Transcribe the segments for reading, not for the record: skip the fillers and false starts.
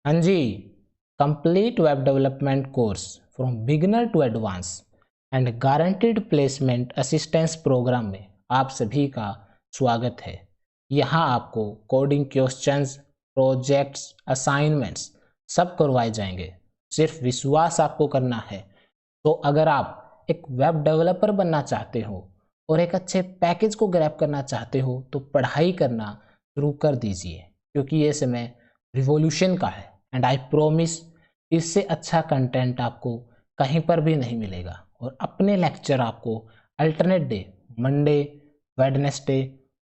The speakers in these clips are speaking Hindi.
हाँ जी, complete web development course from beginner to advance and guaranteed placement assistance program में आप सभी का स्वागत है। यहाँ आपको कोडिंग क्वेश्चंस, प्रोजेक्ट्स, असाइनमेंट्स सब करवाए जाएंगे। सिर्फ विश्वास आपको करना है। तो अगर आप एक वेब डेवलपर बनना चाहते हो और एक अच्छे पैकेज को ग्रैब करना चाहते हो तो पढ़ाई करना शुरू कर दीजिए, क्योंकि ये समय रिवॉल्यूशन का है एंड आई प्रॉमिस इससे अच्छा कंटेंट आपको कहीं पर भी नहीं मिलेगा। और अपने लेक्चर आपको alternate day, Monday, Wednesday,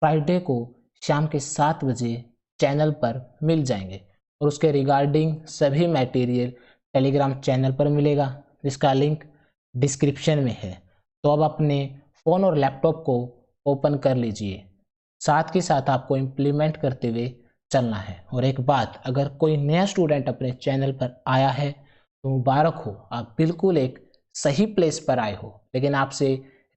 Friday को शाम के 7 बजे चैनल पर मिल जाएंगे। और उसके रिगार्डिंग सभी मटेरियल टेलीग्राम चैनल पर मिलेगा, जिसका लिंक डिस्क्रिप्शन में है। तो अब अपने फ़ोन और लैपटॉप को ओपन कर लीजिए, साथ के साथ आपको इम्प्लीमेंट करते हुए चलना है। और एक बात, अगर कोई नया स्टूडेंट अपने चैनल पर आया है तो मुबारक हो, आप बिल्कुल एक सही प्लेस पर आए हो। लेकिन आपसे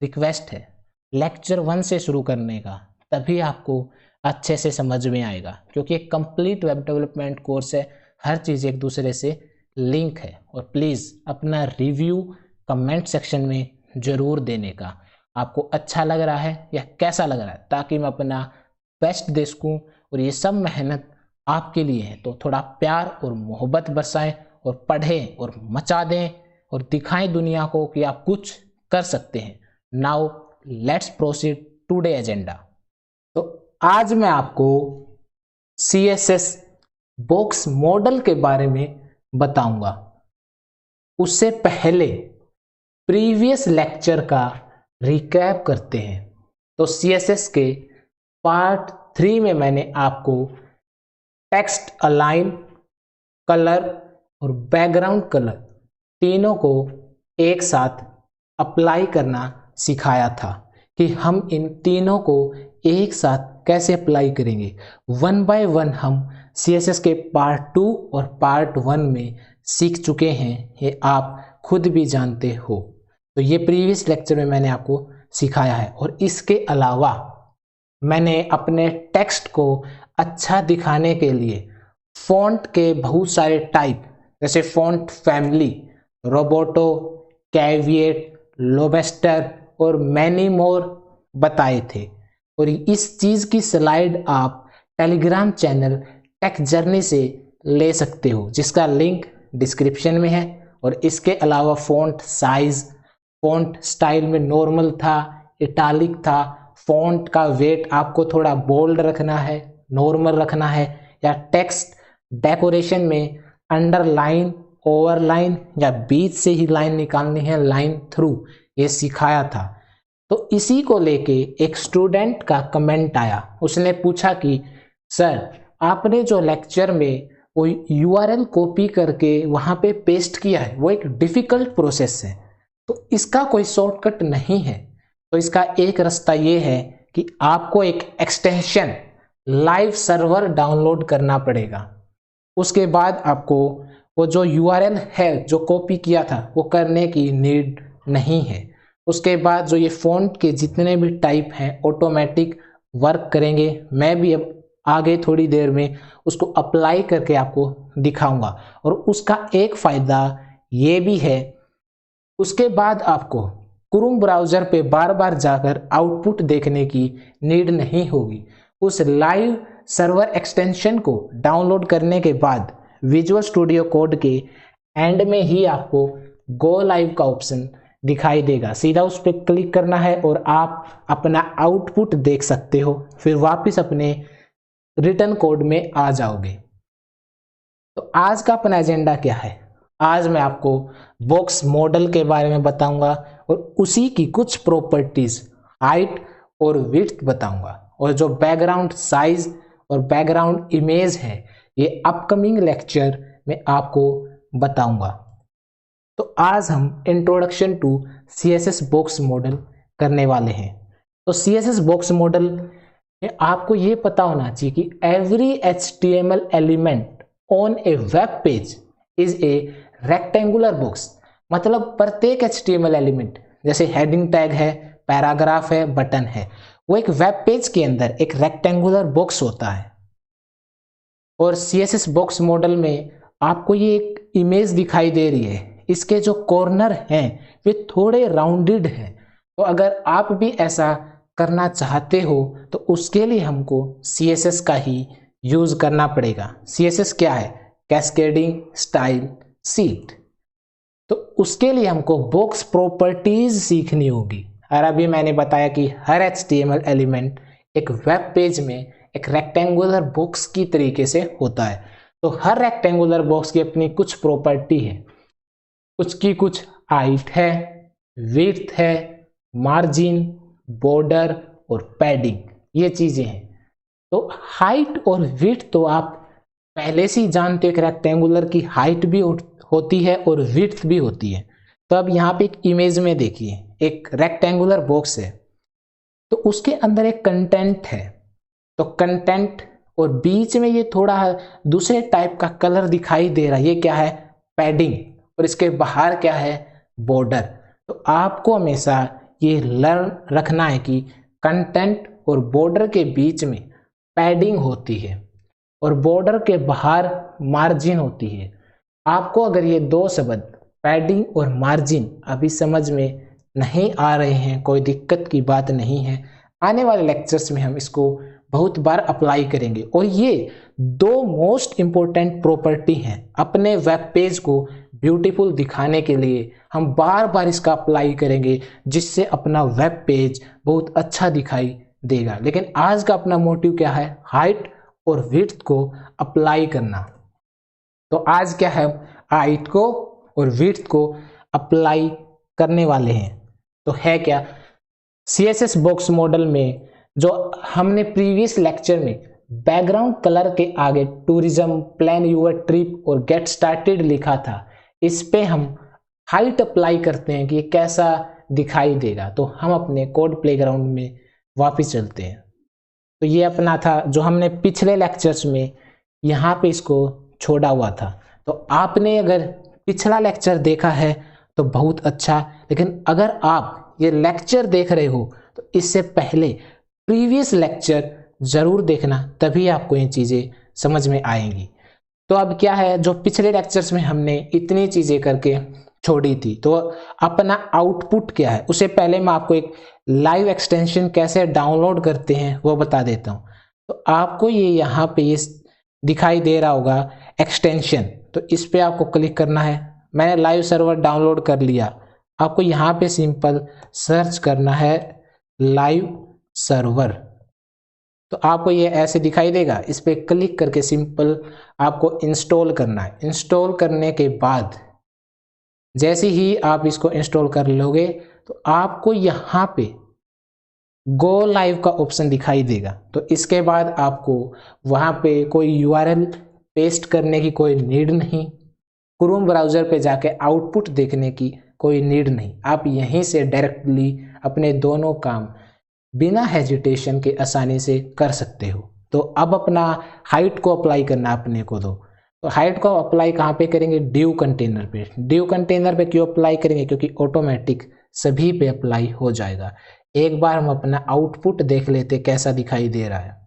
रिक्वेस्ट है लेक्चर 1 से शुरू करने का, तभी आपको अच्छे से समझ में आएगा, क्योंकि एक कंप्लीट वेब डेवलपमेंट कोर्स है, हर चीज़ एक दूसरे से लिंक है। और प्लीज़ अपना रिव्यू कमेंट सेक्शन में ज़रूर देने का, आपको अच्छा लग रहा है या कैसा लग रहा है, ताकि मैं अपना बेस्ट दे सकूँ। और ये सब मेहनत आपके लिए है, तो थोड़ा प्यार और मोहब्बत बरसाएं और पढ़ें और मचा दें और दिखाएं दुनिया को कि आप कुछ कर सकते हैं। Now let's proceed today agenda. तो आज मैं आपको CSS बॉक्स मॉडल के बारे में बताऊंगा। उससे पहले प्रीवियस लेक्चर का रिकैप करते हैं। तो CSS के पार्ट 3 में मैंने आपको टेक्स्ट अलाइन, कलर और बैकग्राउंड कलर तीनों को एक साथ अप्लाई करना सिखाया था कि हम इन तीनों को एक साथ कैसे अप्लाई करेंगे। 1 बाय 1 हम CSS के पार्ट 2 और पार्ट 1 में सीख चुके हैं, ये आप खुद भी जानते हो। तो ये प्रीवियस लेक्चर में मैंने आपको सिखाया है। और इसके अलावा मैंने अपने टेक्स्ट को अच्छा दिखाने के लिए फ़ॉन्ट के बहुत सारे टाइप, जैसे font family, Roboto, caveat, lobster और मैनी मोर बताए थे। और इस चीज़ की स्लाइड आप टेलीग्राम चैनल टेक जर्नी से ले सकते हो, जिसका लिंक डिस्क्रिप्शन में है। और इसके अलावा फ़ॉन्ट साइज़, फ़ॉन्ट स्टाइल में नॉर्मल था, इटालिक था, फ़ॉन्ट का वेट आपको थोड़ा बोल्ड रखना है, नॉर्मल रखना है, या टेक्स्ट डेकोरेशन में अंडरलाइन, ओवरलाइन या बीच से ही लाइन निकालनी है, लाइन थ्रू, ये सिखाया था। तो इसी को लेके एक स्टूडेंट का कमेंट आया। उसने पूछा कि सर, आपने जो लेक्चर में वो URL कॉपी करके वहाँ पे पेस्ट किया है, वो एक डिफ़िकल्ट प्रोसेस है, तो इसका कोई शॉर्टकट नहीं है। तो इसका एक रास्ता ये है कि आपको एक एक्सटेंशन लाइव सर्वर डाउनलोड करना पड़ेगा। उसके बाद आपको वो जो URL है जो कॉपी किया था वो करने की नीड नहीं है। उसके बाद जो ये फ़ॉन्ट के जितने भी टाइप हैं ऑटोमेटिक वर्क करेंगे। मैं भी अब आगे थोड़ी देर में उसको अप्लाई करके आपको दिखाऊंगा। और उसका एक फ़ायदा ये भी है, उसके बाद आपको क्रोम ब्राउज़र पे बार बार जाकर आउटपुट देखने की नीड नहीं होगी। उस लाइव सर्वर एक्सटेंशन को डाउनलोड करने के बाद विजुअल स्टूडियो कोड के एंड में ही आपको गो लाइव का ऑप्शन दिखाई देगा। सीधा उस पर क्लिक करना है और आप अपना आउटपुट देख सकते हो, फिर वापस अपने रिटर्न कोड में आ जाओगे। तो आज का अपना एजेंडा क्या है? आज मैं आपको बॉक्स मॉडल के बारे में बताऊंगा और उसी की कुछ प्रॉपर्टीज, हाइट और विड्थ बताऊंगा। और जो बैकग्राउंड साइज और बैकग्राउंड इमेज है, ये अपकमिंग लेक्चर में आपको बताऊंगा। तो आज हम introduction to CSS box model करने वाले हैं। तो CSS बॉक्स मॉडल में आपको ये पता होना चाहिए कि every HTML element on A web page is a rectangular box. मतलब प्रत्येक HTML एलिमेंट, जैसे हेडिंग टैग है, पैराग्राफ है, बटन है, वो एक वेब पेज के अंदर एक रेक्टेंगुलर बॉक्स होता है। और CSS बॉक्स मॉडल में आपको ये एक इमेज दिखाई दे रही है, इसके जो कॉर्नर हैं वे थोड़े राउंडेड हैं। तो अगर आप भी ऐसा करना चाहते हो तो उसके लिए हमको CSS का ही यूज करना पड़ेगा। CSS क्या है? Cascading style sheet. तो उसके लिए हमको बॉक्स प्रॉपर्टीज सीखनी होगी। और अभी मैंने बताया कि हर HTML एलिमेंट एक वेब पेज में एक रेक्टेंगुलर बॉक्स की तरीके से होता है। तो हर रेक्टेंगुलर बॉक्स की अपनी कुछ प्रॉपर्टी है, उसकी कुछ हाइट है, विड्थ है, मार्जिन, बॉर्डर और पैडिंग, ये चीजें हैं। तो हाइट और विड्थ तो आप पहले से ही जानते हो, एक रेक्टेंगुलर की हाइट भी होती है और विड्थ भी होती है। तो अब यहाँ पे एक इमेज में देखिए, एक रेक्टेंगुलर बॉक्स है, तो उसके अंदर एक कंटेंट है। तो कंटेंट और बीच में ये थोड़ा दूसरे टाइप का कलर दिखाई दे रहा है, ये क्या है? पैडिंग। और इसके बाहर क्या है? बॉर्डर। तो आपको हमेशा ये लर्न रखना है कि कंटेंट और बॉर्डर के बीच में पैडिंग होती है और बॉर्डर के बाहर मार्जिन होती है। आपको अगर ये दो शब्द पैडिंग और मार्जिन अभी समझ में नहीं आ रहे हैं, कोई दिक्कत की बात नहीं है। आने वाले लेक्चर्स में हम इसको बहुत बार अप्लाई करेंगे और ये दो मोस्ट इंपॉर्टेंट प्रॉपर्टी हैं अपने वेब पेज को ब्यूटीफुल दिखाने के लिए। हम बार बार इसका अप्लाई करेंगे जिससे अपना वेब पेज बहुत अच्छा दिखाई देगा। लेकिन आज का अपना मोटिव क्या है? हाइट और विड्थ को अप्लाई करना। तो आज क्या है? हाइट को और विड्थ को अप्लाई करने वाले हैं। तो है क्या? CSS बॉक्स मॉडल में जो हमने प्रीवियस लेक्चर में बैकग्राउंड कलर के आगे टूरिज्म, प्लान यूर ट्रिप और गेट स्टार्टेड लिखा था, इस पे हम हाइट अप्लाई करते हैं कि ये कैसा दिखाई देगा। तो हम अपने कोड प्लेग्राउंड में वापस चलते हैं। तो ये अपना था जो हमने पिछले लेक्चर्स में यहाँ पे इसको छोड़ा हुआ था। तो आपने अगर पिछला लेक्चर देखा है तो बहुत अच्छा, लेकिन अगर आप ये लेक्चर देख रहे हो तो इससे पहले प्रीवियस लेक्चर जरूर देखना, तभी आपको ये चीज़ें समझ में आएंगी। तो अब क्या है, जो पिछले लेक्चर्स में हमने इतनी चीज़ें करके छोड़ी थी, तो अपना आउटपुट क्या है। उससे पहले मैं आपको एक लाइव एक्सटेंशन कैसे डाउनलोड करते हैं वो बता देता हूँ। तो आपको ये यहाँ पे ये दिखाई दे रहा होगा एक्सटेंशन, तो इस पे आपको क्लिक करना है। मैंने लाइव सर्वर डाउनलोड कर लिया। आपको यहाँ पे सिंपल सर्च करना है लाइव सर्वर, तो आपको ये ऐसे दिखाई देगा। इस पे क्लिक करके सिंपल आपको इंस्टॉल करना है। इंस्टॉल करने के बाद जैसे ही आप इसको इंस्टॉल कर लोगे तो आपको यहाँ पे गो लाइव का ऑप्शन दिखाई देगा। तो इसके बाद आपको वहाँ पे कोई URL पेस्ट करने की कोई नीड नहीं, क्रोम ब्राउज़र पे जाके आउटपुट देखने की कोई नीड नहीं। आप यहीं से डायरेक्टली अपने दोनों काम बिना हेजिटेशन के आसानी से कर सकते हो। तो अब अपना हाइट को अप्लाई करना अपने को दो। तो हाइट को अप्लाई कहाँ पे करेंगे? डिव कंटेनर पे। डिव कंटेनर पे क्यों अप्लाई करेंगे? क्योंकि ऑटोमेटिक सभी पे अप्लाई हो जाएगा। एक बार हम अपना आउटपुट देख लेते कैसा दिखाई दे रहा है।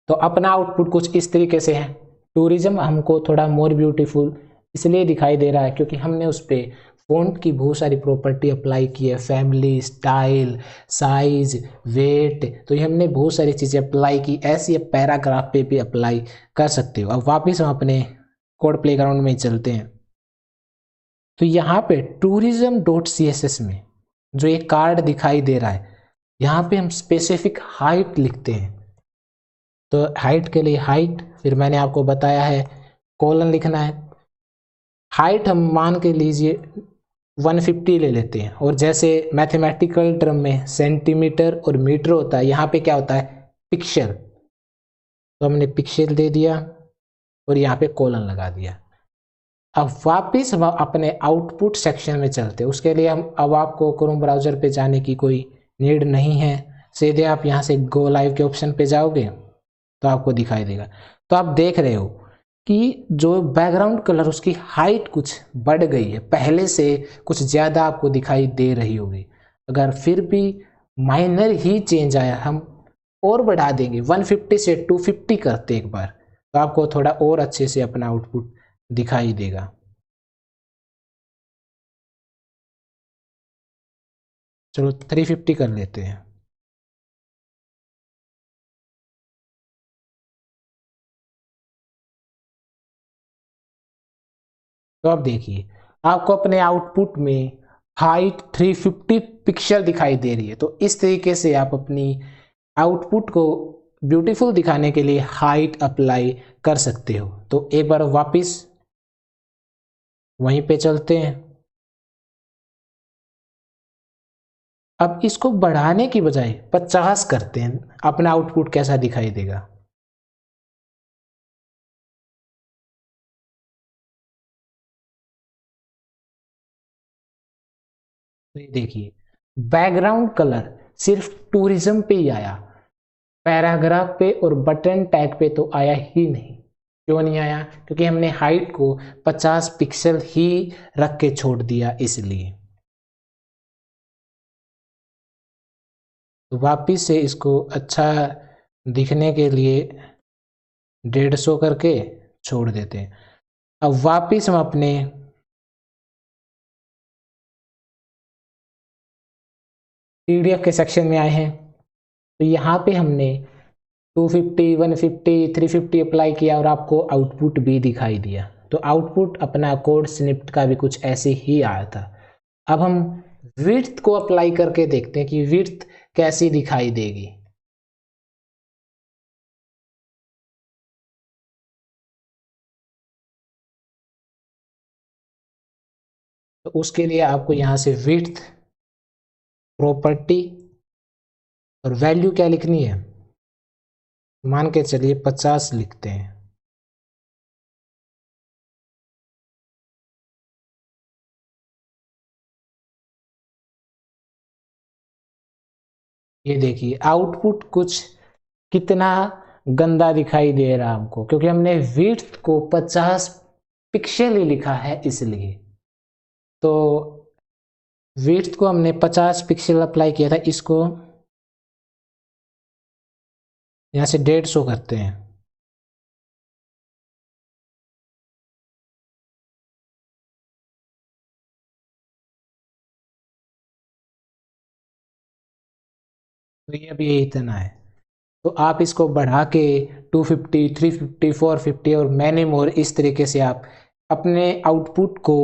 तो अपना आउटपुट कुछ इस तरीके से है। टूरिज्म हमको थोड़ा मोर ब्यूटीफुल इसलिए दिखाई दे रहा है क्योंकि हमने उस पर फ़ॉन्ट की बहुत सारी प्रॉपर्टी अप्लाई की है, फैमिली, स्टाइल, साइज, वेट, तो ये हमने बहुत सारी चीज़ें अप्लाई की। ऐसी आप पैराग्राफ पे भी अप्लाई कर सकते हो। अब वापस हम अपने कोड प्लेग्राउंड में चलते हैं। तो यहाँ पे tourism.css में जो एक कार्ड दिखाई दे रहा है, यहाँ पे हम स्पेसिफिक हाइट लिखते हैं। तो हाइट के लिए हाइट, फिर मैंने आपको बताया है कोलन लिखना है। हाइट हम मान के लीजिए 150 ले लेते हैं, और जैसे मैथमेटिकल टर्म में सेंटीमीटर और मीटर होता है, यहाँ पे क्या होता है? पिक्सल। तो हमने पिक्सल दे दिया और यहाँ पे कोलन लगा दिया। अब वापस हम अपने आउटपुट सेक्शन में चलते हैं। उसके लिए हम अब आपको क्रोम ब्राउज़र पे जाने की कोई नीड नहीं है, सीधे आप यहाँ से गो लाइव के ऑप्शन पे जाओगे तो आपको दिखाई देगा। तो आप देख रहे हो कि जो बैकग्राउंड कलर उसकी हाइट कुछ बढ़ गई है, पहले से कुछ ज़्यादा आपको दिखाई दे रही होगी। अगर फिर भी माइनर ही चेंज आया, हम और बढ़ा देंगे, 150 से 250 करते एक बार, तो आपको थोड़ा और अच्छे से अपना आउटपुट दिखाई देगा। चलो 350 कर लेते हैं। तो अब देखिए आपको अपने आउटपुट में हाइट 350 पिक्सल दिखाई दे रही है। तो इस तरीके से आप अपनी आउटपुट को ब्यूटीफुल दिखाने के लिए हाइट अप्लाई कर सकते हो। तो एक बार वापस वहीं पे चलते हैं। अब इसको बढ़ाने की बजाय 50 करते हैं, अपना आउटपुट कैसा दिखाई देगा। तो ये देखिए बैकग्राउंड कलर सिर्फ टूरिज्म पे ही आया, पैराग्राफ पे और बटन टैग पे तो आया ही नहीं। क्यों नहीं आया? क्योंकि हमने हाइट को 50 पिक्सल ही रख के छोड़ दिया इसलिए। तो वापिस से इसको अच्छा दिखने के लिए 150 करके छोड़ देते हैं। अब वापिस हम अपने पीडीएफ के सेक्शन में आए हैं। तो यहाँ पे हमने 250, 150, 350 अप्लाई किया और आपको आउटपुट भी दिखाई दिया। तो आउटपुट अपना कोड स्निप्ट का भी कुछ ऐसे ही आया था। अब हम विड्थ को अप्लाई करके देखते हैं कि विड्थ कैसी दिखाई देगी। तो उसके लिए आपको यहाँ से विड्थ प्रॉपर्टी और वैल्यू क्या लिखनी है, मान के चलिए 50 लिखते हैं। ये देखिए आउटपुट कुछ कितना गंदा दिखाई दे रहा है हमको, क्योंकि हमने विड्थ को 50 पिक्सल ही लिखा है इसलिए। तो विड्थ को हमने 50 पिक्सल अप्लाई किया था, इसको यहाँ से 150 करते हैं। तो ये अभी यही इतना है। तो आप इसको बढ़ा के 250, 350, 450 और मैनी मोर इस तरीके से आप अपने आउटपुट को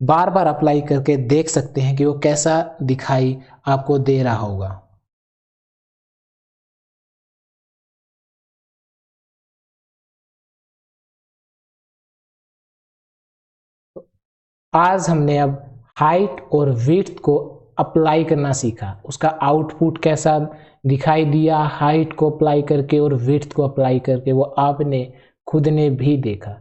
बार बार अप्लाई करके देख सकते हैं कि वो कैसा दिखाई आपको दे रहा होगा। आज हमने अब हाइट और विड्थ को अप्लाई करना सीखा, उसका आउटपुट कैसा दिखाई दिया हाइट को अप्लाई करके और विड्थ को अप्लाई करके, वो आपने खुद ने भी देखा।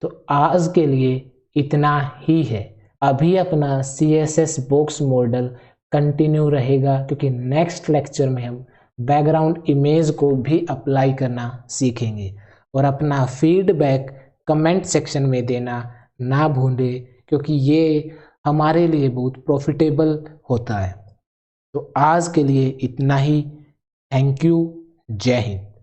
तो आज के लिए इतना ही है। अभी अपना CSS बॉक्स मॉडल कंटिन्यू रहेगा, क्योंकि नेक्स्ट लेक्चर में हम बैकग्राउंड इमेज को भी अप्लाई करना सीखेंगे। और अपना फीडबैक कमेंट सेक्शन में देना ना भूलें, क्योंकि ये हमारे लिए बहुत प्रॉफिटेबल होता है। तो आज के लिए इतना ही। Thank you. जय हिंद।